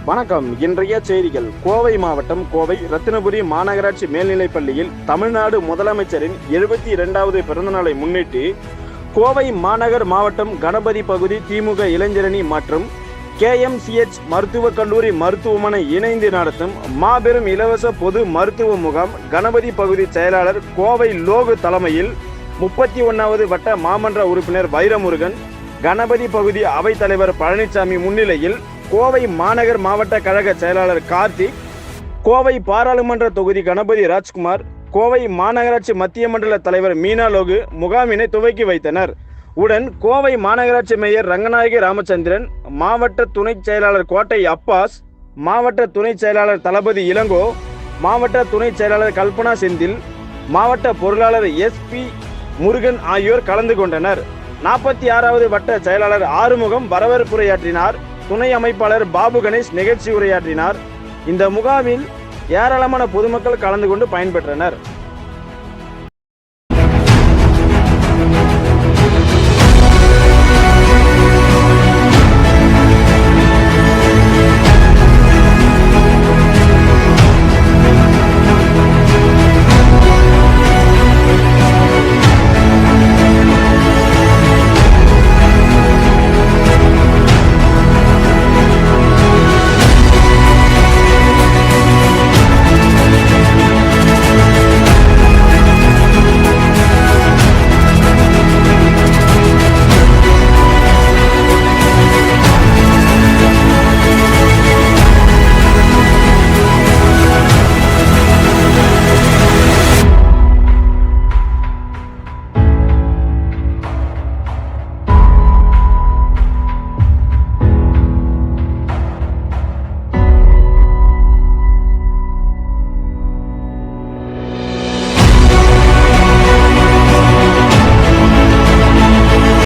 வணக்கம். இன்றைய செய்திகள். கோவை மாவட்டம் கோவை ரத்தினபுரி மாநகராட்சி மேல்நிலைப் பள்ளியில் தமிழ்நாடு முதலமைச்சரின் 72வது பிறந்தநாளை முன்னிட்டு கோவை மாநகர் மாவட்டம் கணபதி பகுதி திமுக இளைஞரணி மற்றும் KMCH மருத்துவக் கல்லூரி மருத்துவமனை இணைந்து நடத்தும் மாபெரும் இலவச பொது மருத்துவ முகாம் கணபதி பகுதி செயலாளர் கோவை லோகு தலைமையில் 31வது வட்ட மாமன்ற உறுப்பினர் வைரமுருகன், கணபதி பகுதி அவைத்தலைவர் பழனிசாமி முன்னிலையில் கோவை மாநகர் மாவட்ட கழக செயலாளர் கார்த்திக், கோவை பாராளுமன்ற தொகுதி கணபதி ராஜ்குமார், கோவை மாநகராட்சி மத்திய மண்டல தலைவர் மீனா லோகு முகாமினை துவக்கி வைத்தனர். உடன் கோவை மாநகராட்சி மேயர் ரங்கநாயகி ராமச்சந்திரன், மாவட்ட துணை செயலாளர் கோட்டை அப்பாஸ், மாவட்ட துணை செயலாளர் தளபதி இளங்கோ, மாவட்ட துணை செயலாளர் கல்பனா செந்தில், மாவட்ட பொருளாளர் SP முருகன் ஆகியோர் கலந்து கொண்டனர். 46வது வட்ட செயலாளர் ஆறுமுகம் வரவேற்புரையாற்றினார். துணை அமைப்பாளர் பாபு கணேஷ் நிகழ்ச்சி உரையாற்றினார். இந்த முகாமில் ஏராளமான பொதுமக்கள் கலந்து கொண்டு பயன்பெற்றனர்.